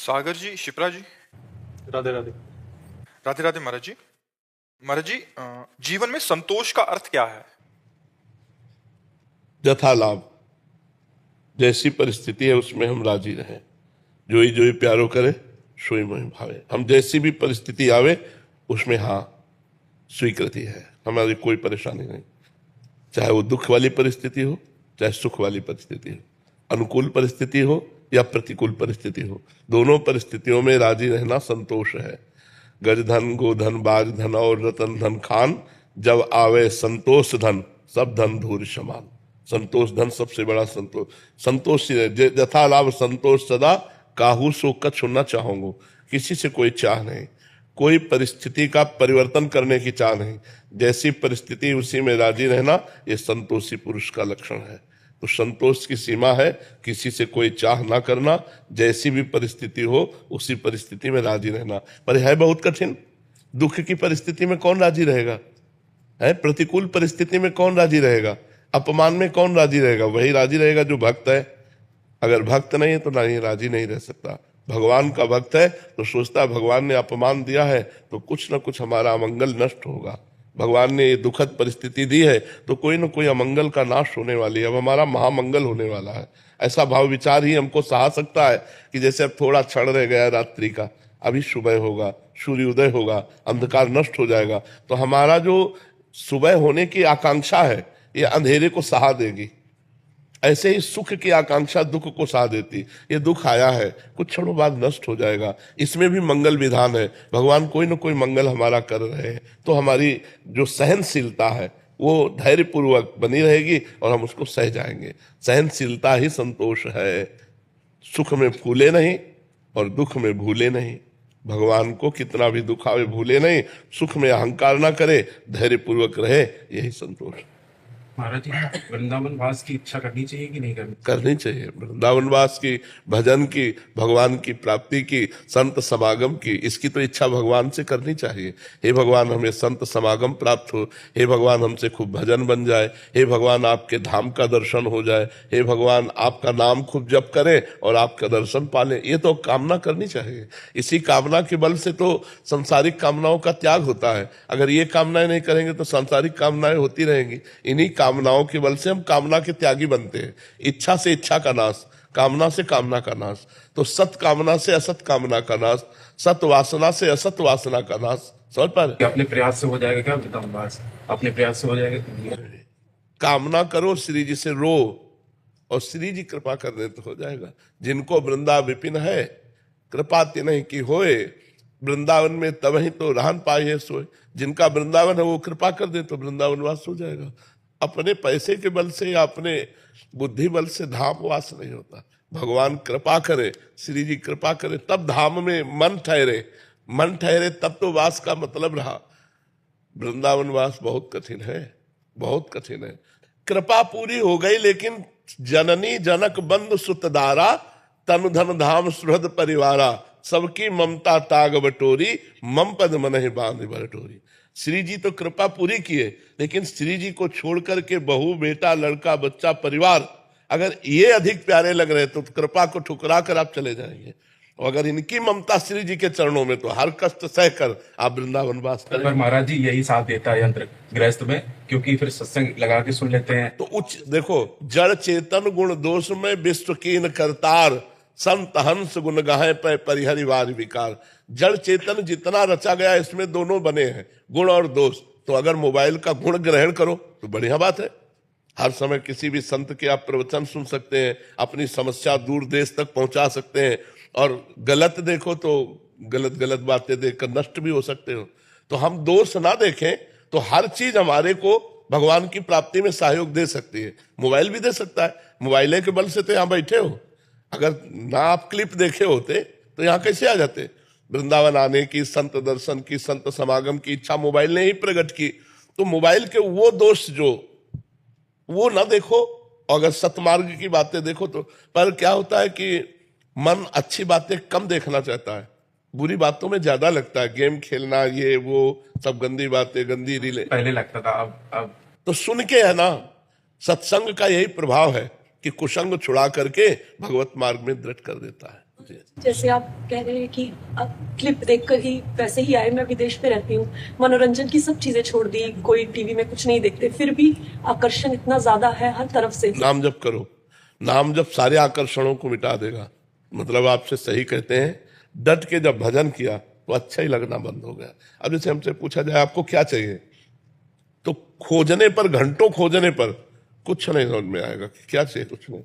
सागर जी, शिप्रा जी, राधे राधे। राधे राधे महाराज जी। महाराज जी, जीवन में संतोष का अर्थ क्या है? यथा लाभ, जैसी परिस्थिति है उसमें हम राजी रहें। जोई जोई प्यारो करे सोई मोहि भावे। हम जैसी भी परिस्थिति आवे उसमें हाँ स्वीकृति है, हमारी कोई परेशानी नहीं। चाहे वो दुख वाली परिस्थिति हो चाहे सुख वाली परिस्थिति हो, अनुकूल परिस्थिति हो या प्रतिकूल परिस्थिति हो, दोनों परिस्थितियों में राजी रहना संतोष है। गज धन गोधन बाज धन और रतन धन खान, जब आवे संतोष धन सब धन धूर समान। संतोष धन सबसे बड़ा संतोष। संतोष यथा लाभ संतोष सदा, काहू सो कछु न चाहूंगो। किसी से कोई चाह नहीं, कोई परिस्थिति का परिवर्तन करने की चाह नहीं। जैसी परिस्थिति उसी में राजी रहना, ये संतोषी पुरुष का लक्षण है। तो संतोष की सीमा है किसी से कोई चाह ना करना, जैसी भी परिस्थिति हो उसी परिस्थिति में राजी रहना। पर है बहुत कठिन। दुख की परिस्थिति में कौन राजी रहेगा? है प्रतिकूल परिस्थिति में कौन राजी रहेगा? अपमान में कौन राजी रहेगा? वही राजी रहेगा जो भक्त है। अगर भक्त नहीं है तो नहीं, राजी नहीं रह सकता। भगवान का भक्त है तो सोचता है भगवान ने अपमान दिया है तो कुछ ना कुछ हमारा अमंगल नष्ट होगा। भगवान ने ये दुखद परिस्थिति दी है तो कोई ना कोई अमंगल का नाश होने वाली है, अब हमारा महामंगल होने वाला है। ऐसा भाव विचार ही हमको सहा सकता है कि जैसे अब थोड़ा क्षण रह गया रात्रि का, अभी सुबह होगा, सूर्योदय होगा, अंधकार नष्ट हो जाएगा। तो हमारा जो सुबह होने की आकांक्षा है ये अंधेरे को सहा देगी। ऐसे ही सुख की आकांक्षा दुख को सहा देती। ये दुख आया है, कुछ क्षणों बाद नष्ट हो जाएगा, इसमें भी मंगल विधान है। भगवान कोई ना कोई मंगल हमारा कर रहे हैं, तो हमारी जो सहनशीलता है वो धैर्यपूर्वक बनी रहेगी और हम उसको सह जाएंगे। सहनशीलता ही संतोष है। सुख में फूले नहीं और दुख में भूले नहीं। भगवान को कितना भी दुख आवे भूले नहीं, सुख में अहंकार ना करे, धैर्यपूर्वक रहे, यही संतोष। महाराज जी, वृंदावन वास की इच्छा करनी चाहिए कि नहीं करनी चाहिए। वृंदावन वास की, भजन की, भगवान की प्राप्ति की, संत समागम की, इसकी तो इच्छा भगवान से करनी चाहिए। हे भगवान हमें संत समागम प्राप्त हो, हे भगवान हमसे खूब भजन बन जाए, हे भगवान आपके धाम का दर्शन हो जाए, हे भगवान आपका नाम खूब जप करें और आपका दर्शन पालें। ये तो कामना करनी चाहिए। इसी कामना के बल से तो सांसारिक कामनाओं का त्याग होता है। अगर ये कामनाएं नहीं करेंगे तो सांसारिक कामनाएं होती रहेंगी। इन्हीं कामनाओं के बल से हम कामना के त्यागी बनते हैं। इच्छा से इच्छा का नाश, कामना से कामना का नाश। तो सत कामना से असत कामना का नाश, सत वासना से असत वासना का नाश। समझ पा रहे? अपने प्रयास से हो जाएगा क्या वृंदावन वास? अपने प्रयास से हो जाएगा? कामना करो, श्री जी से रो और श्री जी कृपा कर दे तो हो जाएगा। जिनको वृंदा विपिन है, कृपा तिन्हि की होए, वृंदावन में तब ही तो रहन पाए सोए। जिनका वृंदावन है वो कृपा कर दे तो वृंदावन वास हो जाएगा। अपने पैसे के बल से या अपने बुद्धि बल से धाम वास नहीं होता। भगवान कृपा करे, श्री जी कृपा करे, तब धाम में मन ठहरे। मन ठहरे तब तो वास का मतलब रहा। वृंदावन वास बहुत कठिन है, बहुत कठिन है। कृपा पूरी हो गई लेकिन जननी जनक बंधु सुतदारा, तनु धन धाम सुहृद परिवारा, सबकी ममता ताग बटोरी, मम पद मनहि बांध बटोरी। श्री जी तो कृपा पूरी किए, लेकिन श्री जी को छोड़ करके बहू, बेटा, लड़का, बच्चा, परिवार अगर ये अधिक प्यारे लग रहे तो कृपा को ठुकरा कर आप चले जाएंगे। और अगर इनकी ममता श्री जी के चरणों में तो हर कष्ट सहकर आप वृंदावन वास करें। पर महाराज जी यही साथ देता है यंत्र गृहस्थ में, क्योंकि फिर सत्संग लगा के सुन लेते हैं। तो उच्च देखो, जड़ चेतन गुण दोष में विश्व कीन करतार, संत हंस गुण गाहे पे परिहरिवार विकार। जड़ चेतन जितना रचा गया इसमें दोनों बने हैं, गुण और दोष। तो अगर मोबाइल का गुण ग्रहण करो तो बढ़िया बात है। हर समय किसी भी संत के आप प्रवचन सुन सकते हैं, अपनी समस्या दूर देश तक पहुंचा सकते हैं। और गलत देखो तो गलत गलत बातें देखकर नष्ट भी हो सकते हो। तो हम दोष ना देखें तो हर चीज हमारे को भगवान की प्राप्ति में सहयोग दे सकती है। मोबाइल भी दे सकता है। मोबाइल के बल से तो यहाँ बैठे हो। अगर ना आप क्लिप देखे होते तो यहाँ कैसे आ जाते? वृंदावन आने की, संत दर्शन की, संत समागम की इच्छा मोबाइल ने ही प्रकट की। तो मोबाइल के वो दोष जो वो ना देखो, अगर सतमार्ग की बातें देखो तो। पर क्या होता है कि मन अच्छी बातें कम देखना चाहता है, बुरी बातों में ज्यादा लगता है। गेम खेलना, ये वो सब गंदी बातें, गंदी रीले पहले लगता था, अब तो सुन के है ना। सत्संग का यही प्रभाव है कि कुसंग छुड़ा करके भगवत मार्ग में दृढ़ कर देता है। होती है। जैसे आप कह रहे हैं कि आप क्लिप देखकर ही वैसे ही आए, मैं विदेश में रहती हूँ, मनोरंजन की सब चीजें छोड़ दी, कोई टीवी में कुछ नहीं देखते, फिर भी आकर्षण इतना ज्यादा है हर तरफ से। नाम जप करो, नाम जप सारे आकर्षणों को मिटा देगा। मतलब आपसे सही कहते हैं, डट के जब भजन किया तो अच्छा ही लगना बंद हो गया। अब जैसे हमसे पूछा जाए आपको क्या चाहिए, तो खोजने पर, घंटों खोजने पर कुछ नहीं समझ में आएगा कि क्या चाहिए, कुछ नहीं।